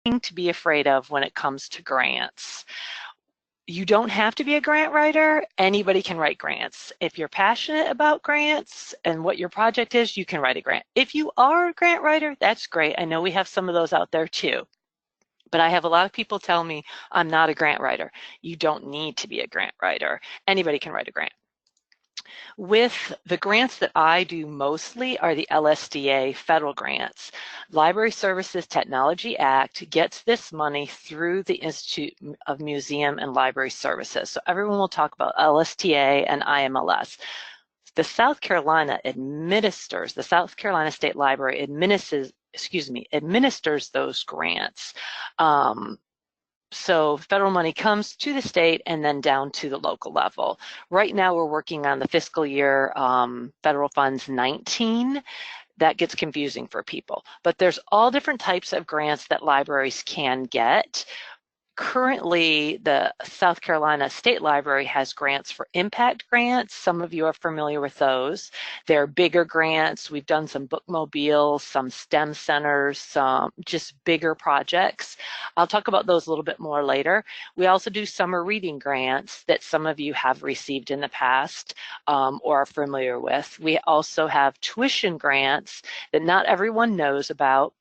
to be afraid of when it comes to grants. You don't have to be a grant writer. Anybody can write grants. If you're passionate about grants and what your project is, you can write a grant. If you are a grant writer, that's great. I know we have some of those out there too. But I have a lot of people tell me I'm not a grant writer. You don't need to be a grant writer. Anybody can write a grant. With the grants that I do mostly are the LSDA federal grants. Library Services Technology Act gets this money through the Institute of Museum and Library Services. So everyone will talk about LSTA and IMLS. The South Carolina State Library administers those grants. So federal money comes to the state and then down to the local level. Right now we're working on the fiscal year federal funds 19. That gets confusing for people, but there's all different types of grants that libraries can get. Currently, the South Carolina State Library has grants for impact grants. Some of you are familiar with those. They're bigger grants. We've done some bookmobiles, some STEM centers, some just bigger projects. I'll talk about those a little bit more later. We also do summer reading grants that some of you have received in the past or are familiar with. We also have tuition grants that not everyone knows about,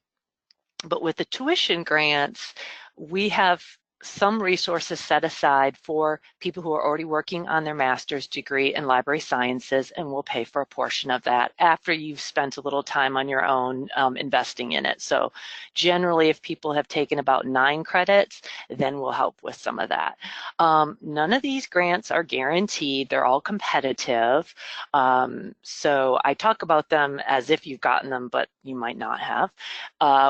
but with the tuition grants, we have some resources set aside for people who are already working on their master's degree in library sciences, and we'll pay for a portion of that after you've spent a little time on your own investing in it. So generally, if people have taken about 9 credits, then we'll help with some of that. None of these grants are guaranteed. They're all competitive. So I talk about them as if you've gotten them, but you might not have.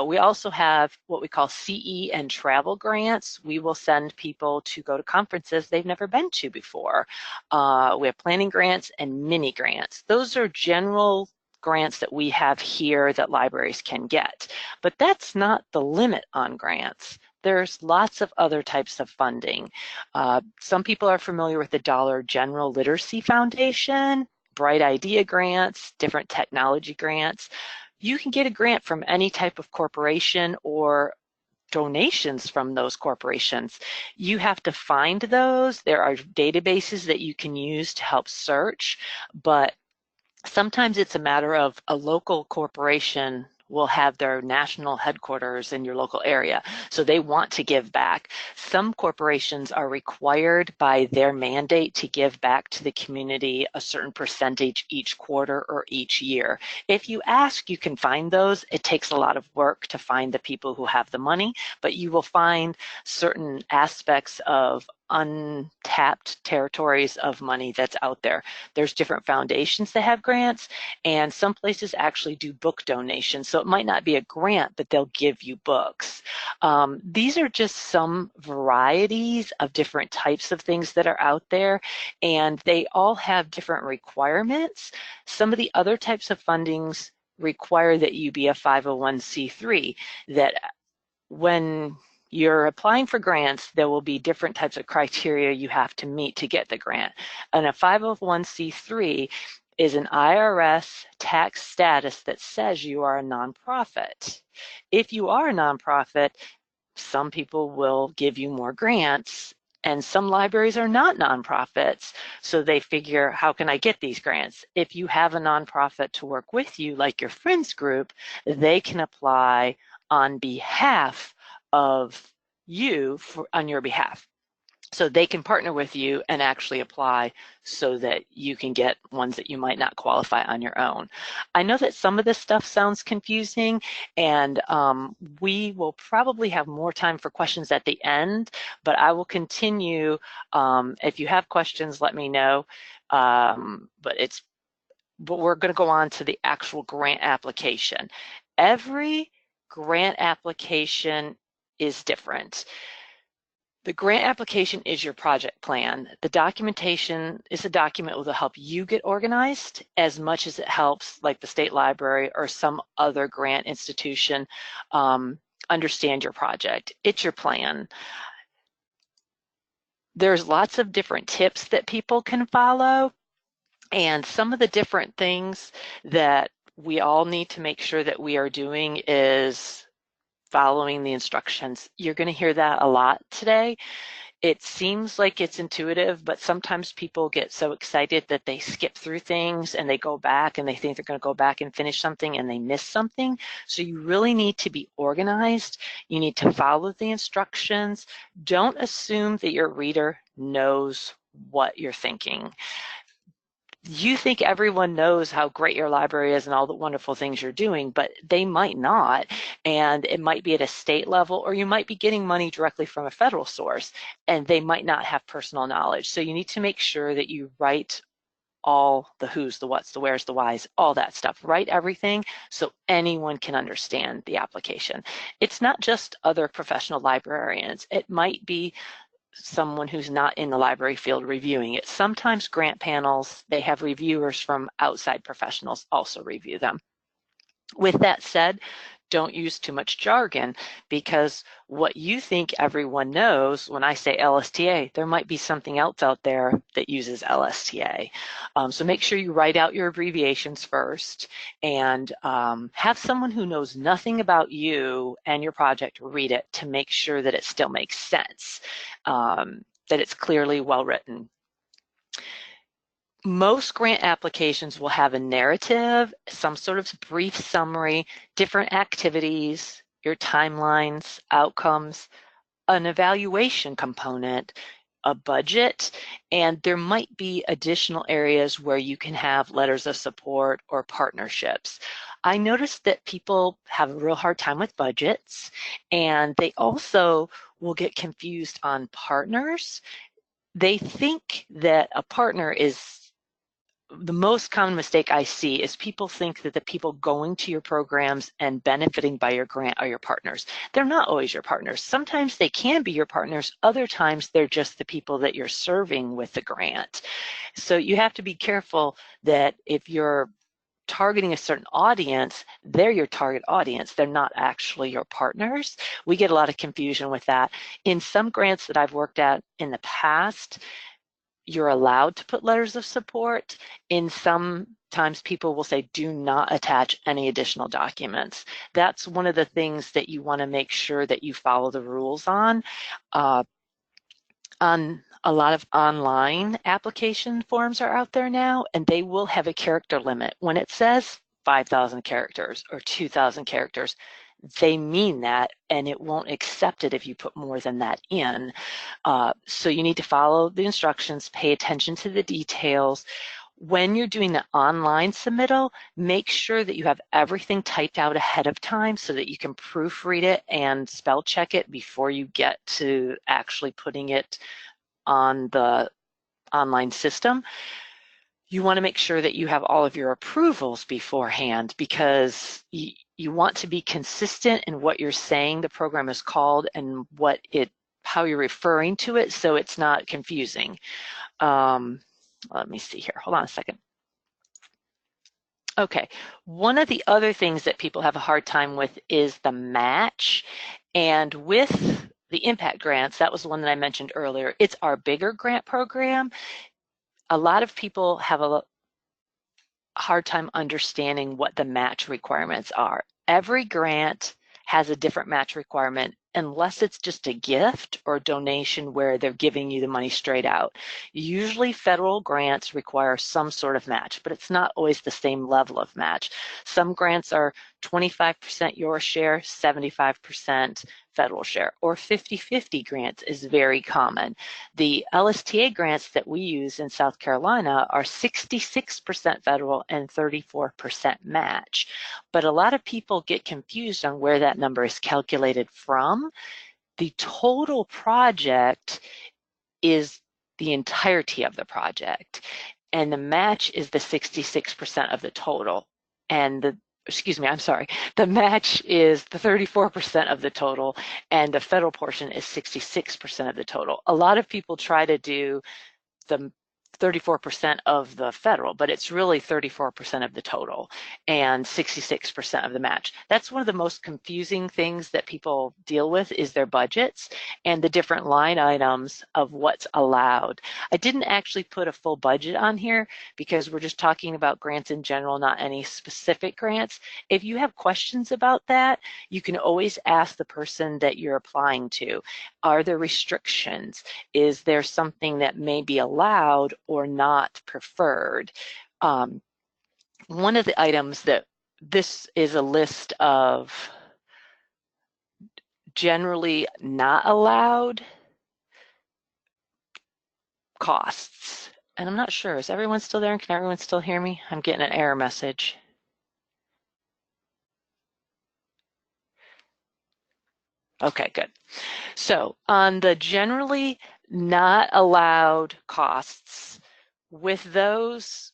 We also have what we call CE and travel grants. We will send people to go to conferences they've never been to before. We have planning grants and mini grants. Those are general grants that we have here that libraries can get. But that's not the limit on grants. There's lots of other types of funding. Some people are familiar with the Dollar General Literacy Foundation, Bright Idea grants, different technology grants. You can get a grant from any type of corporation or donations from those corporations. You have to find those. There are databases that you can use to help search, but sometimes it's a matter of a local corporation will have their national headquarters in your local area, so they want to give back. Some corporations are required by their mandate to give back to the community a certain percentage each quarter or each year. If you ask, you can find those. It takes a lot of work to find the people who have the money, but you will find certain aspects of untapped territories of money that's out there. There's different foundations that have grants, and some places actually do book donations. So it might not be a grant, but they'll give you books. These are just some varieties of different types of things that are out there, and they all have different requirements. Some of the other types of fundings require that you be a 501c3, that when you're applying for grants, there will be different types of criteria you have to meet to get the grant. And a 501c3 is an IRS tax status that says you are a nonprofit. If you are a nonprofit, some people will give you more grants, and some libraries are not nonprofits, so they figure, how can I get these grants? If you have a nonprofit to work with you, like your friends group, they can apply on behalf of you on your behalf. So they can partner with you and actually apply so that you can get ones that you might not qualify on your own. I know that some of this stuff sounds confusing, and we will probably have more time for questions at the end, but I will continue. If you have questions, let me know. But we're going to go on to the actual grant application. Every grant application is different. The grant application is your project plan. The documentation is a document that will help you get organized as much as it helps, like the state library or some other grant institution, understand your project. It's your plan. There's lots of different tips that people can follow, and some of the different things that we all need to make sure that we are doing is following the instructions. You're going to hear that a lot today. It seems like it's intuitive, but sometimes people get so excited that they skip through things and they go back and they think they're going to go back and finish something and they miss something. So you really need to be organized. You need to follow the instructions. Don't assume that your reader knows what you're thinking. You think everyone knows how great your library is and all the wonderful things you're doing, but they might not. And it might be at a state level, or you might be getting money directly from a federal source, and they might not have personal knowledge. So you need to make sure that you write all the who's, the what's, the where's, the why's, all that stuff. Write everything so anyone can understand the application. It's not just other professional librarians. It might be someone who's not in the library field reviewing it. Sometimes grant panels, they have reviewers from outside professionals also review them. With that said, don't use too much jargon, because what you think everyone knows, when I say LSTA, there might be something else out there that uses LSTA. So make sure you write out your abbreviations first, and have someone who knows nothing about you and your project read it to make sure that it still makes sense, that it's clearly well written. Most grant applications will have a narrative, some sort of brief summary, different activities, your timelines, outcomes, an evaluation component, a budget, and there might be additional areas where you can have letters of support or partnerships. I noticed that people have a real hard time with budgets, and they also will get confused on partners. They think that a partner is, the most common mistake I see is people think that the people going to your programs and benefiting by your grant are your partners. They're not always your partners. Sometimes they can be your partners. Other times they're just the people that you're serving with the grant. So you have to be careful that if you're targeting a certain audience, they're your target audience. They're not actually your partners. We get a lot of confusion with that. In some grants that I've worked at in the past, you're allowed to put letters of support. In sometimes people will say, do not attach any additional documents. That's one of the things that you want to make sure that you follow the rules on. On a lot of online application forms are out there now, and they will have a character limit. When it says 5,000 characters or 2,000 characters, they mean that, and it won't accept it if you put more than that in. So you need to follow the instructions, pay attention to the details. When you're doing the online submittal, make sure that you have everything typed out ahead of time so that you can proofread it and spell check it before you get to actually putting it on the online system. You want to make sure that you have all of your approvals beforehand, because you want to be consistent in what you're saying the program is called and how you're referring to it, so it's not confusing. Let me see here. Hold on a second. Okay, one of the other things that people have a hard time with is the match. And with the impact grants, that was the one that I mentioned earlier, it's our bigger grant program. A lot of people have a hard time understanding what the match requirements are. Every grant has a different match requirement, unless it's just a gift or donation where they're giving you the money straight out. Usually federal grants require some sort of match, but it's not always the same level of match. Some grants are 25% your share, 75% federal share, or 50-50 grants is very common. The LSTA grants that we use in South Carolina are 66% federal and 34% match. But a lot of people get confused on where that number is calculated from. The total project is the entirety of the project, and the match is the 66% of the total. And the match is the 34% of the total, and the federal portion is 66% of the total. A lot of people try to do the 34% of the federal, but it's really 34% of the total and 66% of the match. That's one of the most confusing things that people deal with is their budgets and the different line items of what's allowed. I didn't actually put a full budget on here because we're just talking about grants in general, not any specific grants. If you have questions about that, you can always ask the person that you're applying to. Are there restrictions? Is there something that may be allowed or not preferred? One of the items that this is a list of generally not allowed costs. And I'm not sure, is everyone still there? Can everyone still hear me? I'm getting an error message. Okay, good. So on the generally not allowed costs, with those,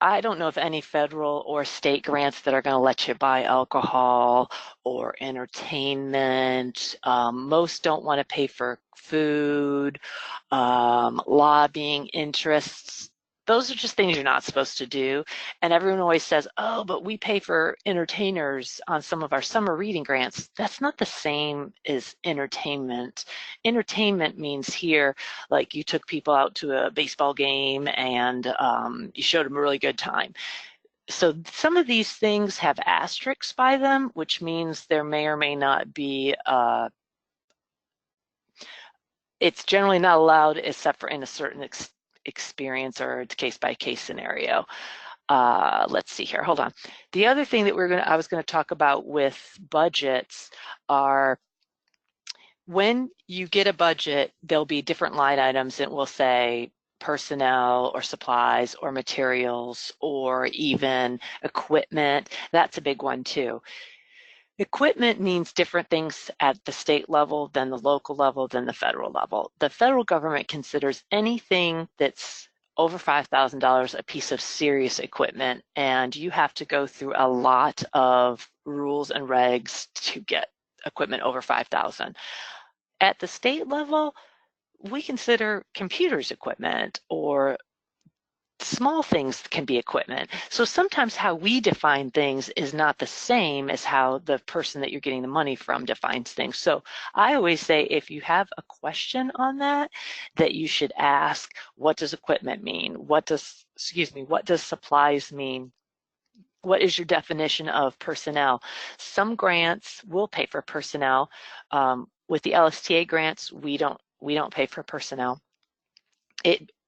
I don't know of any federal or state grants that are going to let you buy alcohol or entertainment. Most don't want to pay for food, lobbying interests. Those are just things you're not supposed to do. And everyone always says, oh, but we pay for entertainers on some of our summer reading grants. That's not the same as entertainment. Entertainment means here, like you took people out to a baseball game and you showed them a really good time. So some of these things have asterisks by them, which means there may or may not be it's generally not allowed except for in a certain experience or case-by-case scenario. Let's see here, hold on. The other thing that I was going to talk about with budgets are when you get a budget, there'll be different line items and we'll say personnel or supplies or materials or even equipment. That's a big one too. Equipment means different things at the state level than the local level than the federal level. The federal government considers anything that's over $5,000 a piece of serious equipment, and you have to go through a lot of rules and regs to get equipment over $5,000. At the state level, we consider computers equipment or small things can be equipment. So sometimes how we define things is not the same as how the person that you're getting the money from defines things. So I always say if you have a question on that, that you should ask, what does equipment mean? What does supplies mean? What is your definition of personnel? Some grants will pay for personnel. With the LSTA grants, we don't pay for personnel.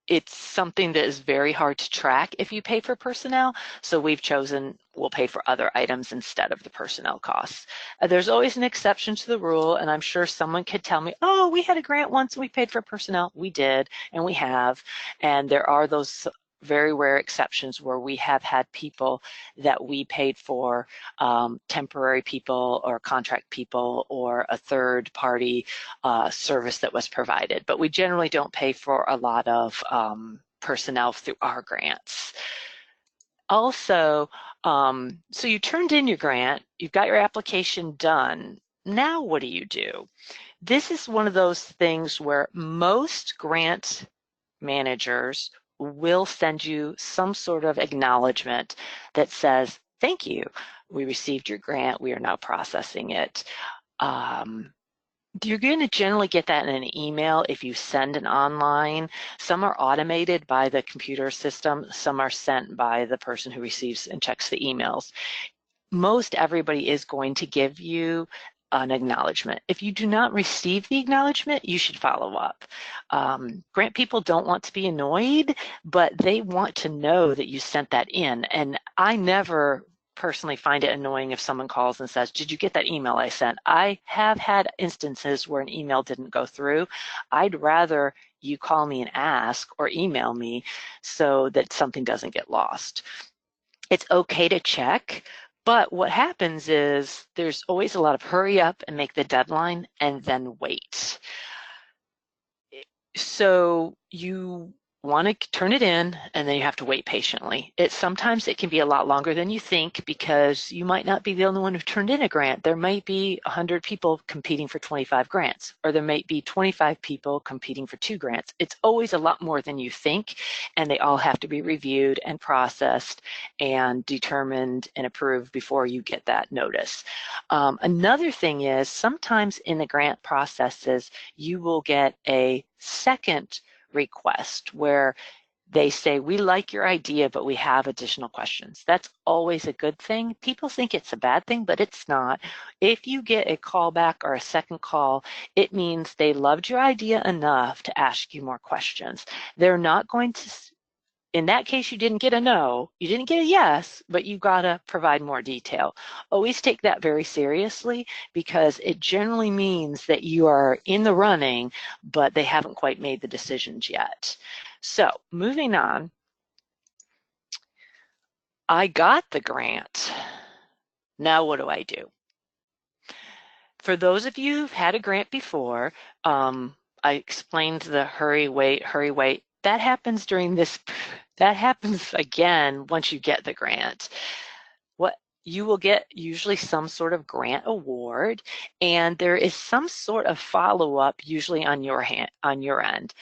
It's something that is very hard to track if you pay for personnel, so we've chosen we'll pay for other items instead of the personnel costs. There's always an exception to the rule, and I'm sure someone could tell me, oh, we had a grant once and we paid for personnel. We did, and we have, and there are those very rare exceptions where we have had people that we paid for, temporary people or contract people or a third party service that was provided. But we generally don't pay for a lot of personnel through our grants. Also, so you turned in your grant, you've got your application done. Now what do? This is one of those things where most grant managers will send you some sort of acknowledgement that says, thank you, we received your grant, we are now processing it. You're going to generally get that in an email if you send an online. Some are automated by the computer system, some are sent by the person who receives and checks the emails. Most everybody is going to give you an acknowledgement. If you do not receive the acknowledgement, you should follow up. Grant people don't want to be annoyed, but they want to know that you sent that in. And I never personally find it annoying if someone calls and says, did you get that email I sent? I have had instances where an email didn't go through. I'd rather you call me and ask or email me so that something doesn't get lost. It's okay to check. But what happens is there's always a lot of hurry up and make the deadline and then wait. So you want to turn it in, and then you have to wait patiently. Sometimes it can be a lot longer than you think, because you might not be the only one who turned in a grant. There might be 100 people competing for 25 grants, or there might be 25 people competing for 2 grants. It's always a lot more than you think, and they all have to be reviewed and processed and determined and approved before you get that notice. Another thing is, sometimes in the grant processes, you will get a second request where they say, we like your idea, but we have additional questions. That's always a good thing. People think it's a bad thing, but it's not. If you get a call back or a second call, it means they loved your idea enough to ask you more questions. They're not going to, in that case, you didn't get a no, you didn't get a yes, but you gotta provide more detail. Always take that very seriously, because it generally means that you are in the running, but they haven't quite made the decisions yet. So moving on, I got the grant. Now what do I do? For those of you who've had a grant before, I explained the hurry, wait, hurry, wait. That happens during this, that happens again once you get the grant. What you will get usually some sort of grant award, and there is some sort of follow-up usually on your end.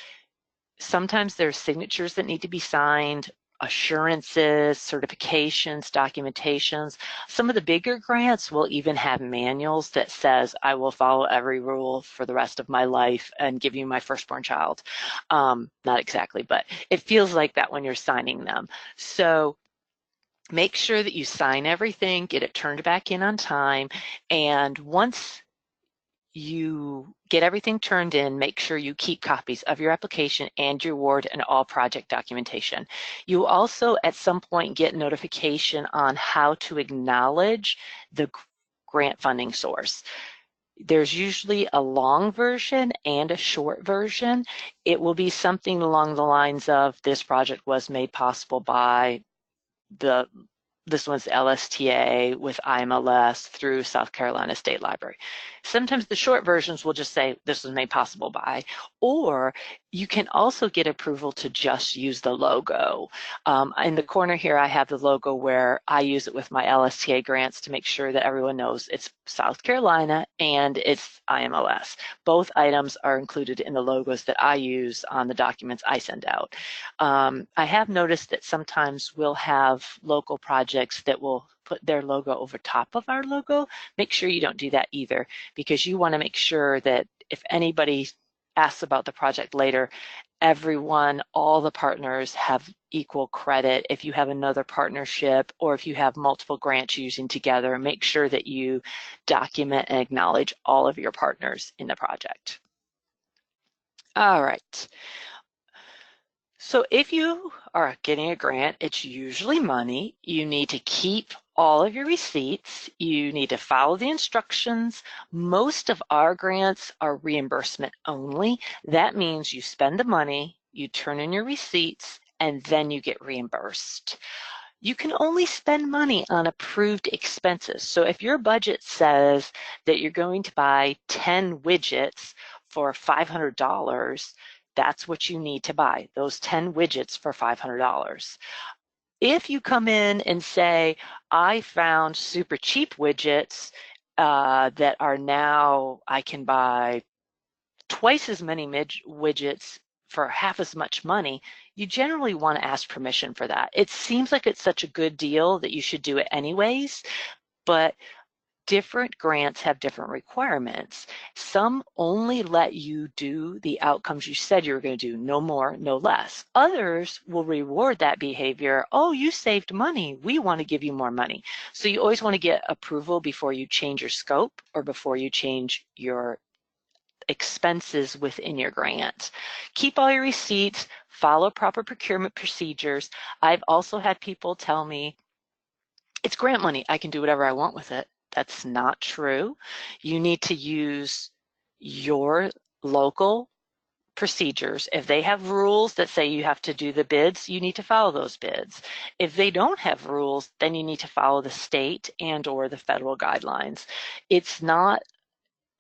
Sometimes there's signatures that need to be signed, assurances, certifications, documentations. Some of the bigger grants will even have manuals that says, I will follow every rule for the rest of my life and give you my firstborn child. Not exactly, but it feels like that when you're signing them. So make sure that you sign everything, get it turned back in on time, and once you get everything turned in, make sure you keep copies of your application and your award and all project documentation. You also at some point get notification on how to acknowledge the grant funding source. There's usually a long version and a short version. It will be something along the lines of, this project was made possible by this one's LSTA with IMLS through South Carolina State Library. Sometimes the short versions will just say, this was made possible by, or you can also get approval to just use the logo. In the corner here, I have the logo where I use it with my LSTA grants to make sure that everyone knows it's South Carolina and it's IMLS. Both items are included in the logos that I use on the documents I send out. I have noticed that sometimes we'll have local projects that will put their logo over top of our logo. Make sure you don't do that either, because you want to make sure that if anybody asks about the project later, everyone, all the partners have equal credit. If you have another partnership or if you have multiple grants using together, make sure that you document and acknowledge all of your partners in the project. All right. So if you are getting a grant, it's usually money. You need to keep all of your receipts. You need to follow the instructions. Most of our grants are reimbursement only. That means you spend the money, you turn in your receipts, and then you get reimbursed. You can only spend money on approved expenses. So if your budget says that you're going to buy 10 widgets for $500, that's what you need to buy, those 10 widgets for $500. If you come in and say, I found super cheap widgets that are now, I can buy twice as many widgets for half as much money, you generally want to ask permission for that. It seems like it's such a good deal that you should do it anyways, but different grants have different requirements. Some only let you do the outcomes you said you were going to do, no more, no less. Others will reward that behavior. Oh, you saved money. We want to give you more money. So you always want to get approval before you change your scope or before you change your expenses within your grant. Keep all your receipts, follow proper procurement procedures. I've also had people tell me, it's grant money, I can do whatever I want with it. That's not true. You need to use your local procedures. If they have rules that say you have to do the bids, you need to follow those bids. If they don't have rules, then you need to follow the state and or the federal guidelines. It's not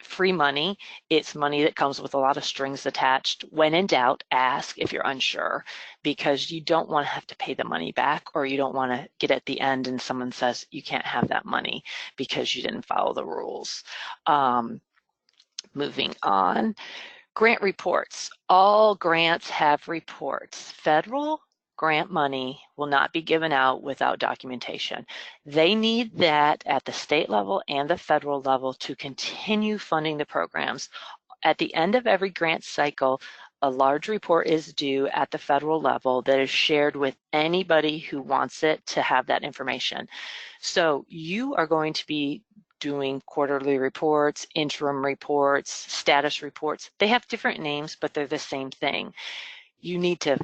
free money. It's money that comes with a lot of strings attached. When in doubt, ask if you're unsure, because you don't want to have to pay the money back, or you don't want to get at the end and someone says you can't have that money because you didn't follow the rules. Moving on. Grant reports. All grants have reports. Federal grant money will not be given out without documentation. They need that at the state level and the federal level to continue funding the programs. At the end of every grant cycle, a large report is due at the federal level that is shared with anybody who wants it to have that information. So you are going to be doing quarterly reports, interim reports, status reports. They have different names, but they're the same thing. You need to,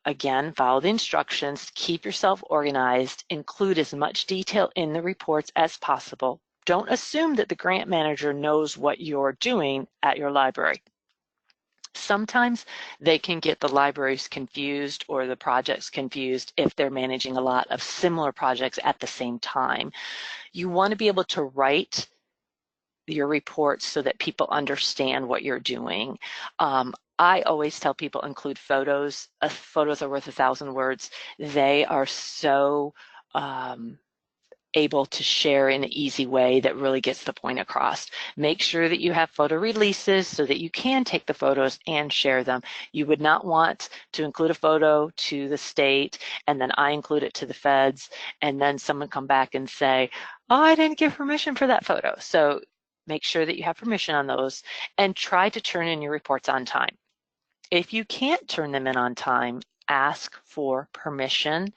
again, follow the instructions, keep yourself organized, include as much detail in the reports as possible. Don't assume that the grant manager knows what you're doing at your library. Sometimes they can get the libraries confused or the projects confused if they're managing a lot of similar projects at the same time. You want to be able to write your reports so that people understand what you're doing. I always tell people include photos. Photos are worth 1,000 words. They are so able to share in an easy way that really gets the point across. Make sure that you have photo releases so that you can take the photos and share them. You would not want to include a photo to the state and then I include it to the feds and then someone come back and say, oh, I didn't give permission for that photo. So make sure that you have permission on those and try to turn in your reports on time. If you can't turn them in on time, ask for permission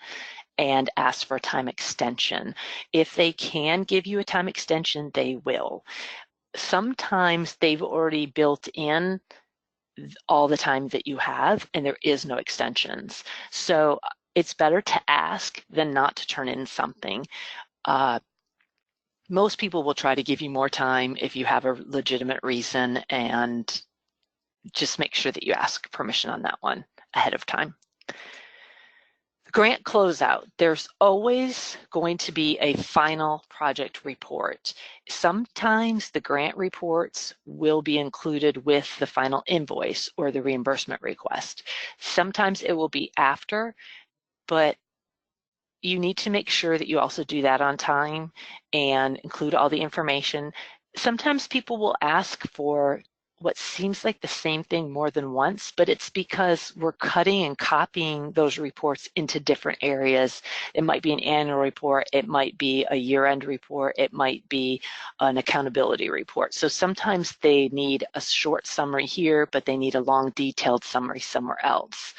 and ask for a time extension. If they can give you a time extension, they will. Sometimes they've already built in all the time that you have and there is no extensions. So it's better to ask than not to turn in something. Most people will try to give you more time if you have a legitimate reason, and just make sure that you ask permission on that one ahead of time. Grant closeout, there's always going to be a final project report. Sometimes the grant reports will be included with the final invoice or the reimbursement request. Sometimes it will be after, but you need to make sure that you also do that on time and include all the information. Sometimes people will ask for what seems like the same thing more than once, but it's because we're cutting and copying those reports into different areas. It might be an annual report, it might be a year-end report, it might be an accountability report. So sometimes they need a short summary here, but they need a long detailed summary somewhere else.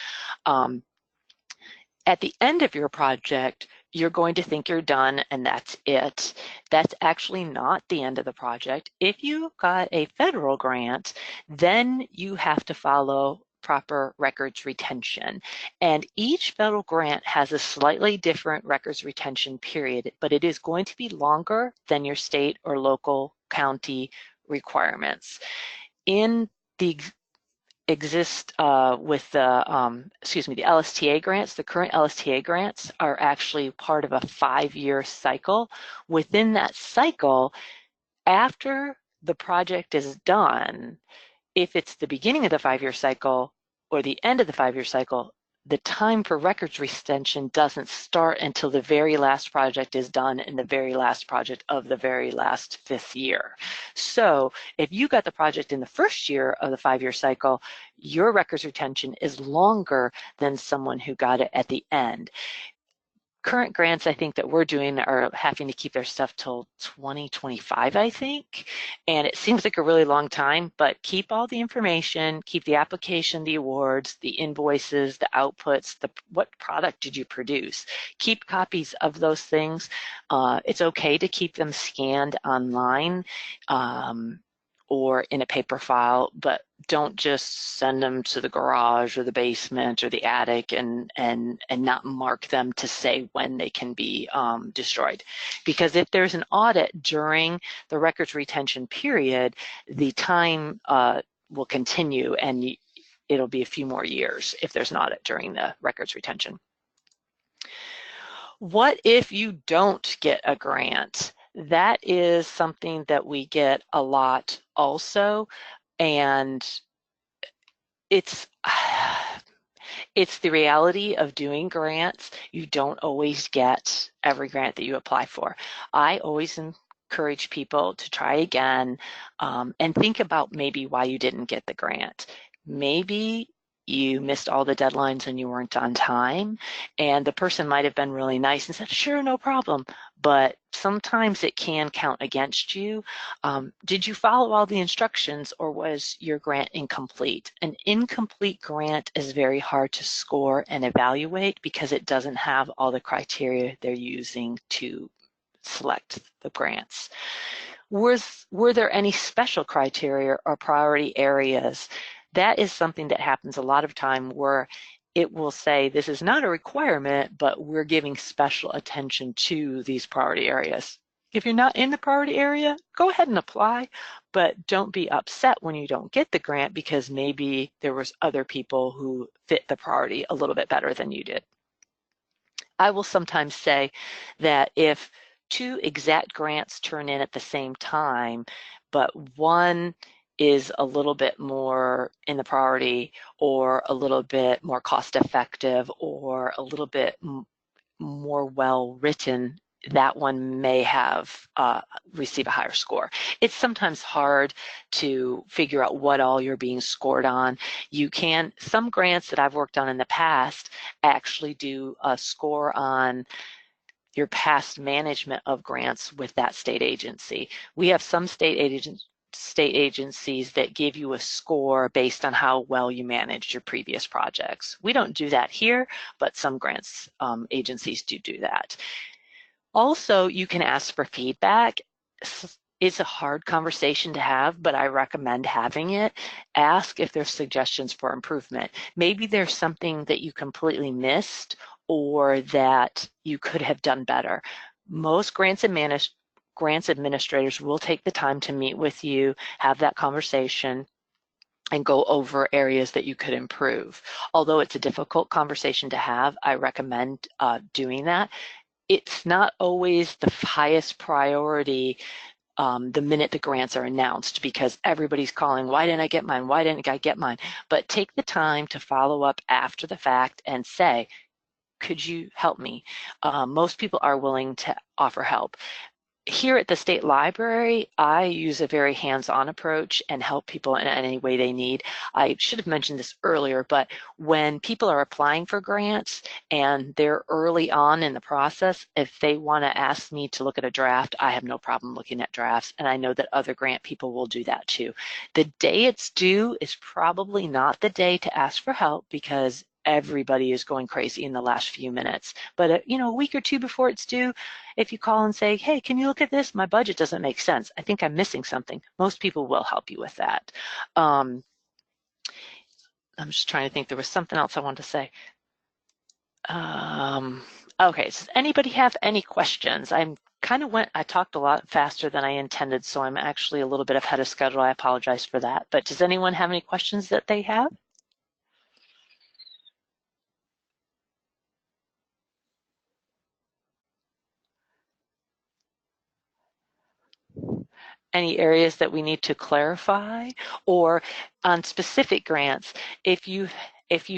At the end of your project, you're going to think you're done and that's it. That's actually not the end of the project. If you got a federal grant, then you have to follow proper records retention. And each federal grant has a slightly different records retention period, but it is going to be longer than your state or local county requirements. In the exist with the LSTA grants. The current LSTA grants are actually part of a 5-year cycle. Within that cycle, after the project is done, if it's the beginning of the 5-year cycle or the end of the 5-year cycle, the time for records retention doesn't start until the very last project is done and the very last project of the very last 5th year. So if you got the project in the first year of the 5-year cycle, your records retention is longer than someone who got it at the end. Current grants, I think, that we're doing are having to keep their stuff till 2025, I think. And it seems like a really long time, but keep all the information, keep the application, the awards, the invoices, the outputs, what product did you produce? Keep copies of those things. It's okay to keep them scanned online or in a paper file, but don't just send them to the garage or the basement or the attic and not mark them to say when they can be destroyed. Because if there's an audit during the records retention period, the time will continue and it'll be a few more years if there's an audit during the records retention. What if you don't get a grant? That is something that we get a lot also, and it's it's the reality of doing grants. You don't always get every grant that you apply for. I always encourage people to try again, and think about maybe why you didn't get the grant. Maybe you missed all the deadlines and you weren't on time, and the person might have been really nice and said, sure, no problem. But sometimes it can count against you. Did you follow all the instructions, or was your grant incomplete? An incomplete grant is very hard to score and evaluate because it doesn't have all the criteria they're using to select the grants. Were there any special criteria or priority areas? That is something that happens a lot of time, where it will say this is not a requirement, but we're giving special attention to these priority areas. If you're not in the priority area, go ahead and apply, but don't be upset when you don't get the grant because maybe there was other people who fit the priority a little bit better than you did. I will sometimes say that if two exact grants turn in at the same time, but one is a little bit more in the priority, or a little bit more cost effective, or a little bit more well written, that one may have receive a higher score. It's sometimes hard to figure out what all you're being scored on. Some grants that I've worked on in the past actually do a score on your past management of grants with that state agency. We have some state agencies that give you a score based on how well you managed your previous projects. We don't do that here, but some grants agencies do that. Also, you can ask for feedback. It's a hard conversation to have, but I recommend having it. Ask if there's suggestions for improvement. Maybe there's something that you completely missed or that you could have done better. Most grants administrators will take the time to meet with you, have that conversation, and go over areas that you could improve. Although it's a difficult conversation to have, I recommend doing that. It's not always the highest priority the minute the grants are announced, because everybody's calling, why didn't I get mine? Why didn't I get mine? But take the time to follow up after the fact and say, could you help me? Most people are willing to offer help. Here at the state library, I use a very hands-on approach and help people in any way they need. I should have mentioned this earlier, but when people are applying for grants and they're early on in the process, if they want to ask me to look at a draft, I have no problem looking at drafts, and I know that other grant people will do that too. The day it's due is probably not the day to ask for help because everybody is going crazy in the last few minutes. But a week or two before it's due, if you call and say, hey, can you look at this? My budget doesn't make sense. I think I'm missing something. Most people will help you with that. I'm just trying to think. There was something else I wanted to say. Okay, does anybody have any questions? I talked a lot faster than I intended, so I'm actually a little bit ahead of schedule. I apologize for that. But does anyone have any questions that they have? Any areas that we need to clarify, or on specific grants, if you've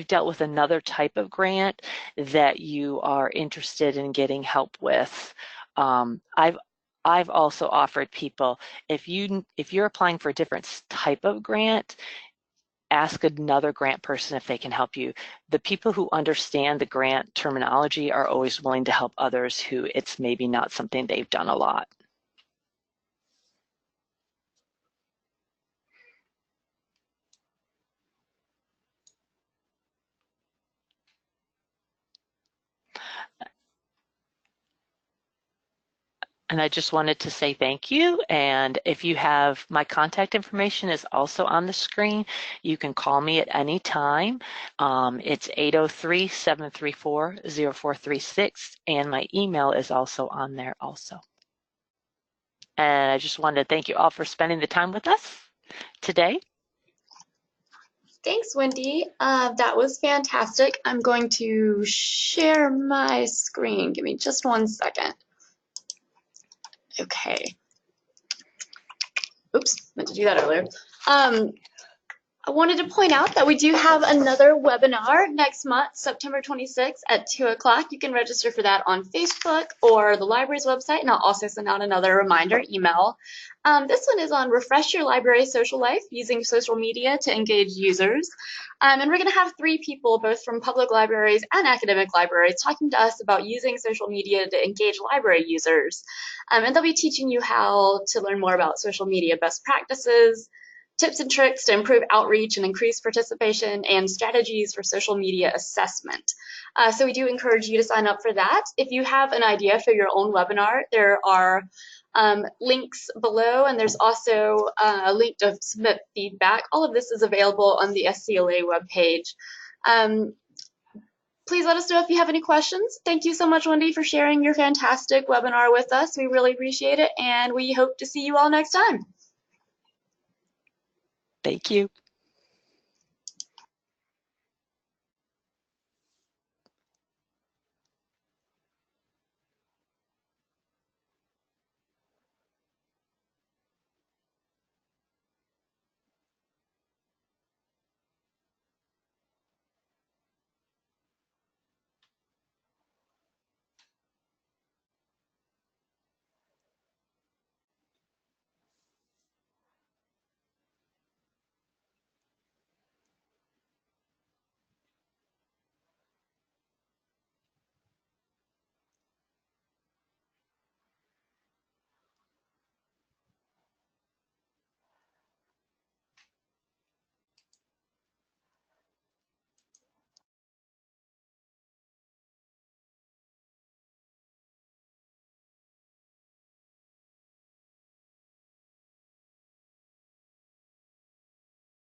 dealt with another type of grant that you are interested in getting help with. I've also offered people, if you're applying for a different type of grant, ask another grant person if they can help you. The people who understand the grant terminology are always willing to help others who it's maybe not something they've done a lot. And I just wanted to say thank you. And if you have, my contact information is also on the screen. You can call me at any time. It's 803-734-0436. And my email is also on there also. And I just wanted to thank you all for spending the time with us today. Thanks, Wendy. That was fantastic. I'm going to share my screen. Give me just one second. Okay. Oops, meant to do that earlier. I wanted to point out that we do have another webinar next month, September 26th at 2 o'clock. You can register for that on Facebook or the library's website, and I'll also send out another reminder email. This one is on Refresh Your Library Social Life using social media to engage users. And we're going to have 3 people, both from public libraries and academic libraries, talking to us about using social media to engage library users. And they'll be teaching you how to learn more about social media best practices, tips and tricks to improve outreach and increase participation, and strategies for social media assessment. So we do encourage you to sign up for that. If you have an idea for your own webinar, there are links below, and there's also a link to submit feedback. All of this is available on the SCLA webpage. Please let us know if you have any questions. Thank you so much, Wendy, for sharing your fantastic webinar with us. We really appreciate it, and we hope to see you all next time. Thank you.